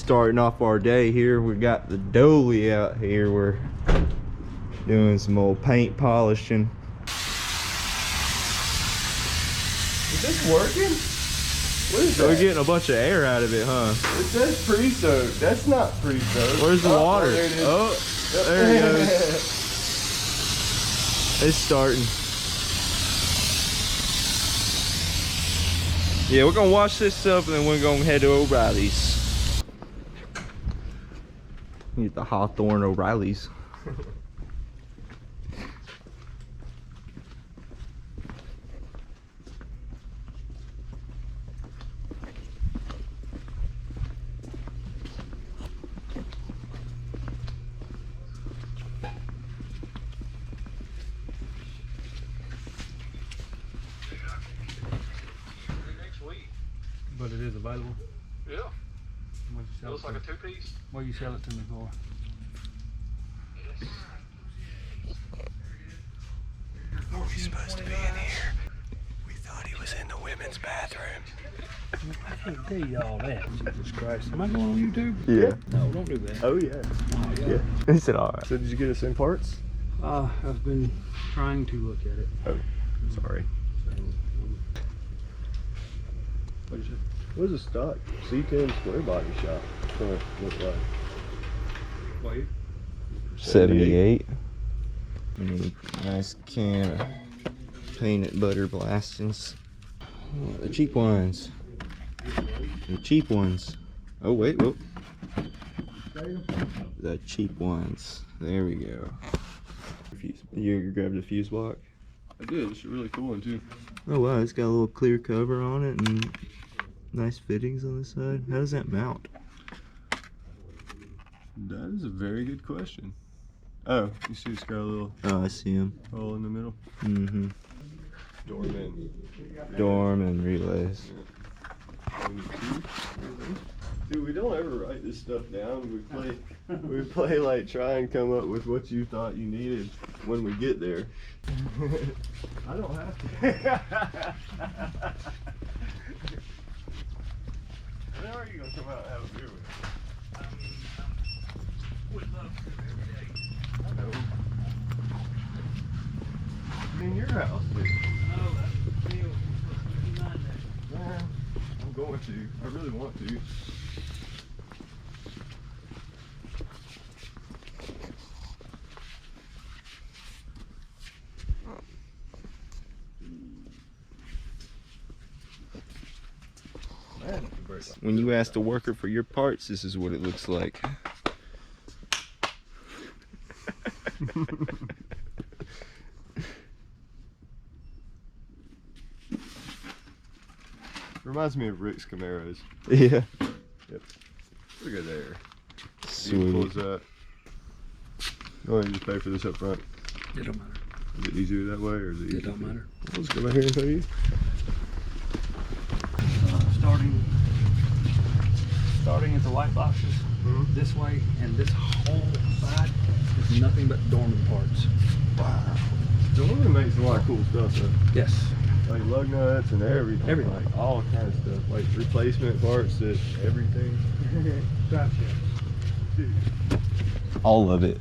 starting off our day here. We got the dolly out here. We're doing some old paint polishing. Is this working? What is that? We're getting a bunch of air out of it, huh? It says pre-soaked. That's not pre-soaked. Where's the water? There it is. Oh, there it goes. It's starting. Yeah, we're gonna wash this up and then we're gonna head to O'Reilly's. Get the Hawthorne O'Reilly's. But it is available. Yeah. What'd you It sell looks it like a to? two-piece. What you sell it to me for? He's supposed to be in here. We thought he was in the women's bathroom. I can't tell you all that. Jesus Christ. Am I going on YouTube? Yeah. No, don't do that. Oh yeah. Oh, yeah. Yeah. He said, all right. So did you get us in parts? I've been trying to look at it. Oh, sorry. So, what is it? What is a stock C10 square body shop gonna look like? What you? 78. Nice can of painted butter blastings. Oh, the cheap ones. The cheap ones. Oh wait, whoop. The cheap ones. There we go. You grabbed a fuse block? I did. It's a really cool one too. Oh wow, it's got a little clear cover on it and nice fittings on the side. How does that mount? That is a very good question. Oh, you see it's got a little Oh, I see him. hole in the middle. Mm-hmm. Doorman. Dorm and relays. Dude, we don't ever write this stuff down. We play like try and come up with what you thought you needed when we get there. I don't have to. When are you gonna come out and have a beer with us? I know. In your house, dude. Yeah, I'm going to. I really want to. When you ask the worker for your parts, this is what it looks like. Reminds me of Rick's Camaros. Yeah. Yep. Look at there. Sweet. Beautiful as that. Go ahead and just pay for this up front. It don't matter. Is it easier that way or is it easier? It don't matter. I'll just go back here and tell you. Starting at the white boxes this way, and this whole side is nothing but dormant parts. Wow. Dorman makes a lot of cool stuff though. Yes. Like lug nuts and everything. Everything. Like all kinds of stuff. Like replacement parts that everything. Gotcha. Dude. All of it.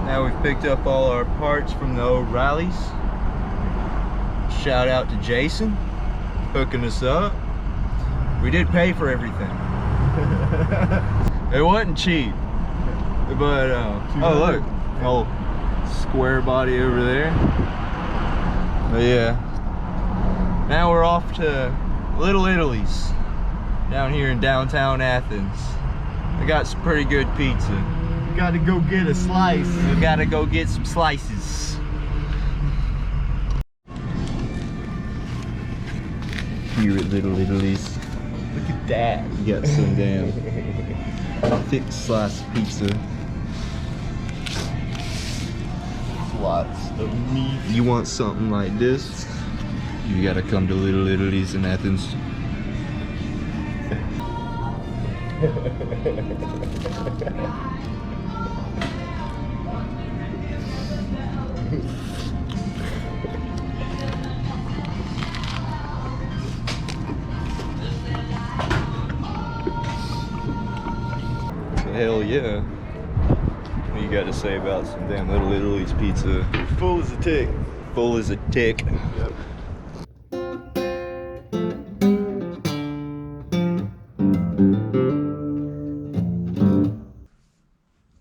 Now we've picked up all our parts from the O'Reilly's. Shout out to Jason, hooking us up. We did pay for everything. It wasn't cheap, but oh look, old square body over there. But yeah, now we're off to Little Italy's down here in downtown Athens. I got some pretty good pizza. You gotta go get a slice. We gotta go get some slices. Here at Little Italy's. Look at that. You got some damn thick slice of pizza. Lots of meat. You want something like this? You gotta come to Little Italy's in Athens. Hell yeah. What you got to say about some damn Little Italy's pizza? Full as a tick. Full as a tick. Yep.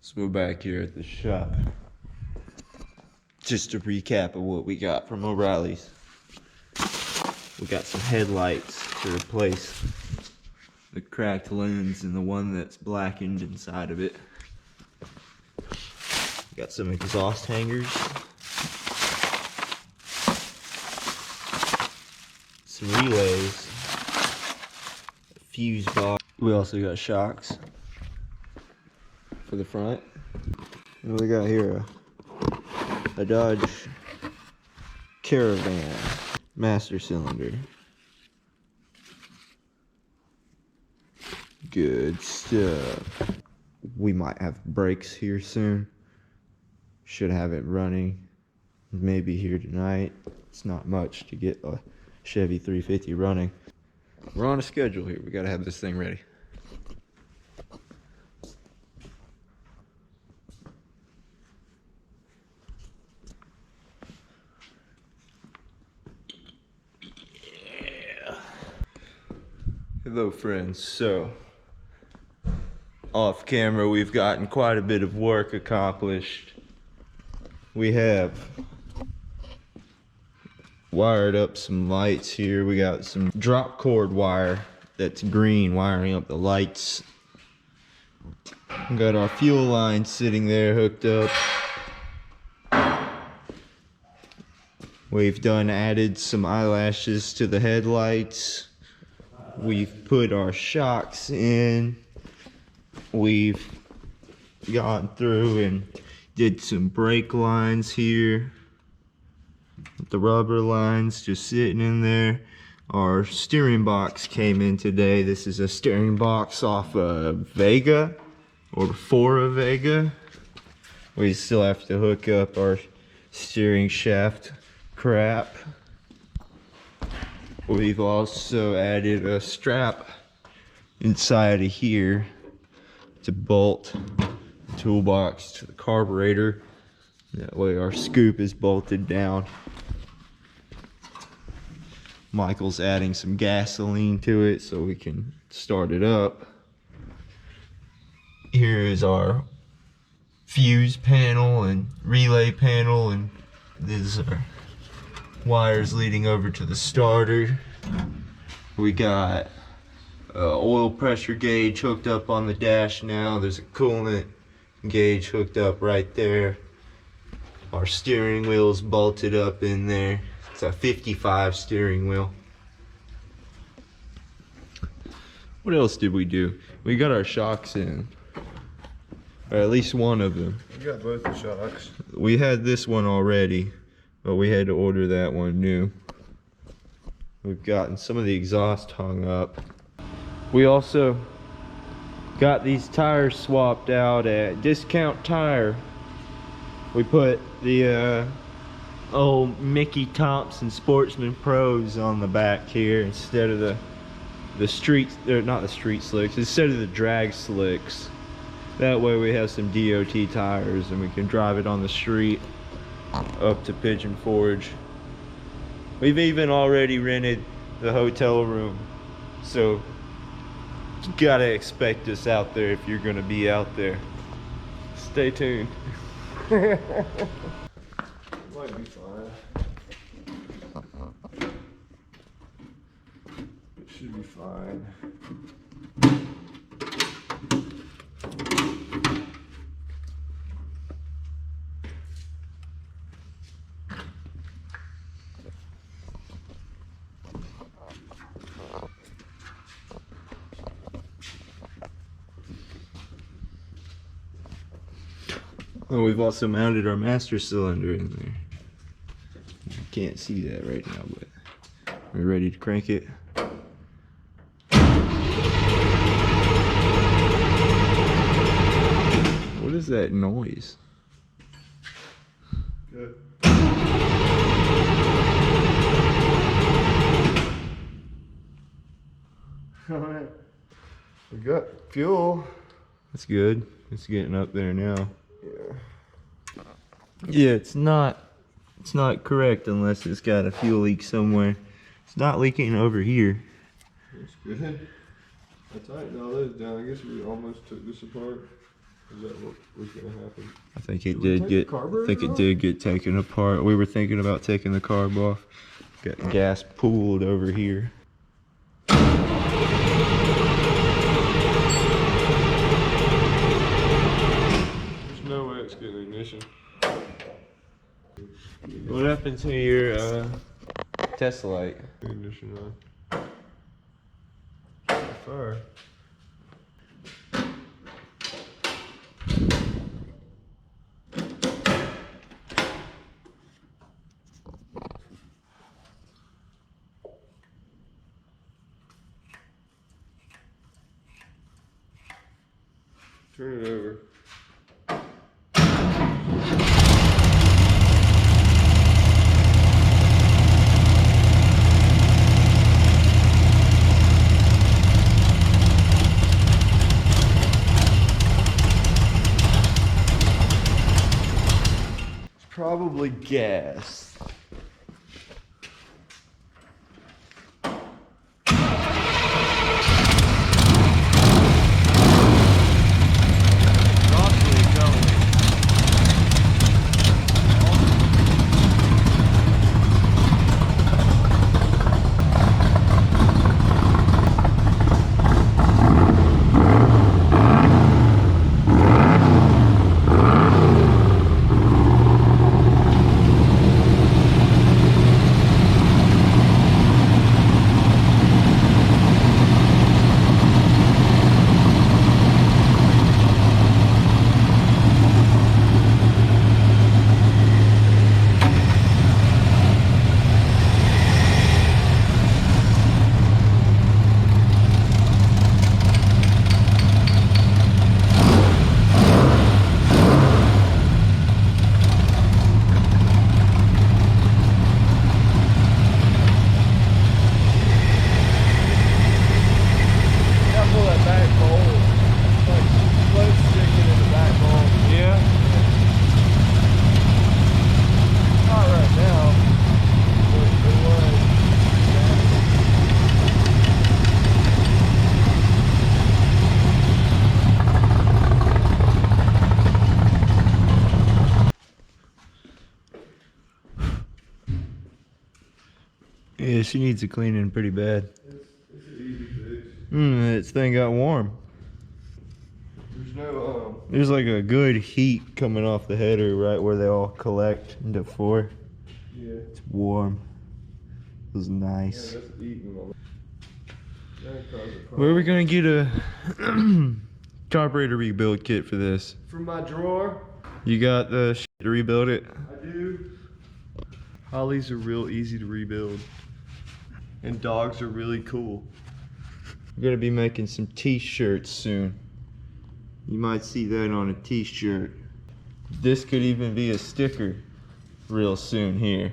So we're back here at the shop. Just a recap of what we got from O'Reilly's. We got some headlights to replace the cracked lens and the one that's blackened inside of it. Got some exhaust hangers. Some relays. A fuse box. We also got shocks for the front. And we got here a Dodge Caravan master cylinder. Good stuff. We might have brakes here soon. Should have it running maybe here tonight. It's not much to get a Chevy 350 running. We're on a schedule here. We gotta have this thing ready. Hello friends, so off camera we've gotten quite a bit of work accomplished. We have wired up some lights here. We got some drop cord wire that's green wiring up the lights. We got our fuel line sitting there hooked up. We've added some eyelashes to the headlights. We've put our shocks in. We've gone through and did some brake lines here. The rubber lines just sitting in there. Our steering box came in today. This is a steering box off a Vega or for a Vega. We still have to hook up our steering shaft crap. We've also added a strap inside of here to bolt the toolbox to the carburetor. That way our scoop is bolted down. Michael's adding some gasoline to it so we can start it up. Here is our fuse panel and relay panel, and these are wires leading over to the starter. We got oil pressure gauge hooked up on the dash now. There's a coolant gauge hooked up right there. Our steering wheel's bolted up in there. It's a 55 steering wheel. What else did we do? We got our shocks in, or at least one of them. You got both the shocks. We had this one already, but we had to order that one new. We've gotten some of the exhaust hung up. We also got these tires swapped out at Discount Tire. We put the old Mickey Thompson Sportsman Pros on the back here instead of the street, or not the street slicks, instead of the drag slicks. That way we have some DOT tires and we can drive it on the street up to Pigeon Forge. We've even already rented the hotel room, so you gotta expect us out there if you're gonna be out there. Stay tuned. Might be fine. It should be fine. Oh, we've also mounted our master cylinder in there. You can't see that right now, but we're ready to crank it. What is that noise? Good. Alright. We got fuel. That's good. It's getting up there now. Yeah. Yeah, it's not correct unless it's got a fuel leak somewhere. It's not leaking over here. That's good. I tightened all those down. I guess we almost took this apart. Is that what was gonna happen? I think it did get taken apart. We were thinking about taking the carb off. Got gas pooled over here. There's no way it's getting ignition. What happened to your test light? Ignition on. Fire. Turn it over. It's probably gas. Yeah, she needs a cleaning pretty bad. It's an easy fix. This thing got warm. There's no There's like a good heat coming off the header right where they all collect into four. yeah. It's warm. It was nice. Yeah, that's eating all. That caused a Where are we problem. gonna get a carburetor rebuild kit for this? From my drawer. You got the shit to rebuild it? I do. Hollies are real easy to rebuild. And dogs are really cool. We're gonna be making some t-shirts soon. You might see that on a t-shirt. This could even be a sticker real soon here.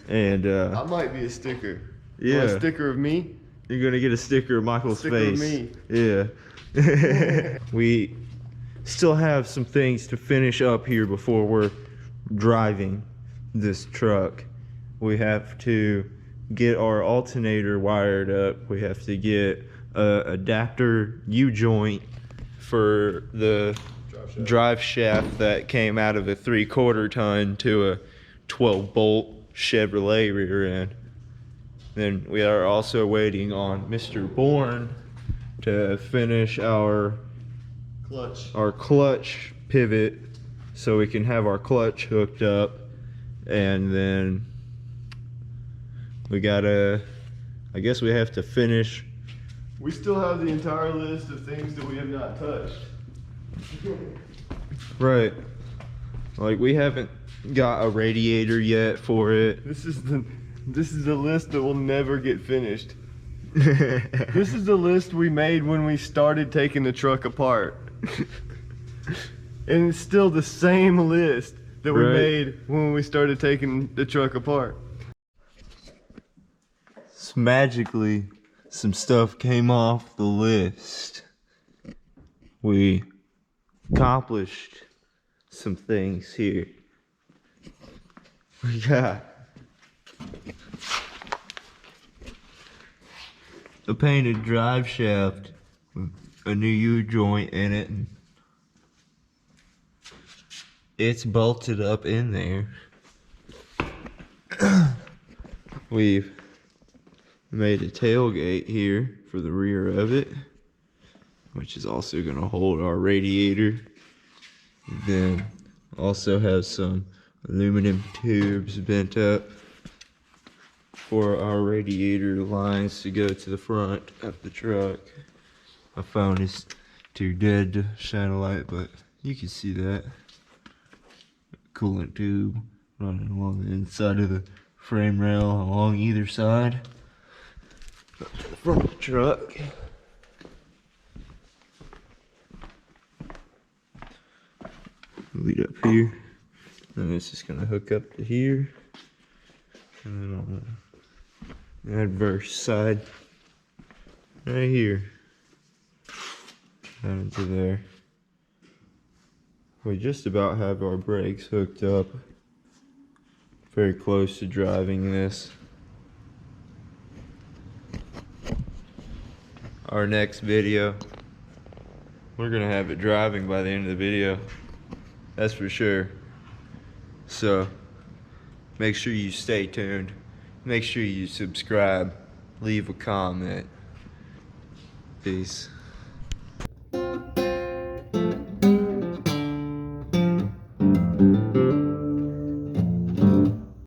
And I might be a sticker. yeah. Want a sticker of me? You're gonna get a sticker of Michael's Sticker of face. me. Yeah. We still have some things to finish up here before we're driving this truck. We have to get our alternator wired up. We have to get a adapter U-joint for the drive shaft that came out of a 3/4 ton to a 12 bolt Chevrolet rear end. Then we are also waiting on Mr. Bourne to finish our clutch pivot so we can have our clutch hooked up. And then we gotta, I guess we have to finish. We still have the entire list of things that we have not touched. Right. Like we haven't got a radiator yet for it. This is the list that will never get finished. This is the list we made when we started taking the truck apart. And it's still the same list that we Right. made when we started taking the truck apart. Magically, some stuff came off the list. We accomplished some things here. We got a painted drive shaft with a new U-joint in it. It's bolted up in there. We've made a tailgate here for the rear of it, which is also going to hold our radiator. Then also have some aluminum tubes bent up for our radiator lines to go to the front of the truck. My phone is too dead to shine a light, but you can see that. Coolant tube running along the inside of the frame rail along either side. Up to the front of the truck. Lead up here. And this is going to hook up to here. And then on the adverse side, right here, down into there. We just about have our brakes hooked up. Very close to driving this. Our next video, we're gonna have it driving by the end of the video. That's for sure. So make sure you stay tuned. Make sure you subscribe. Leave a comment. Peace.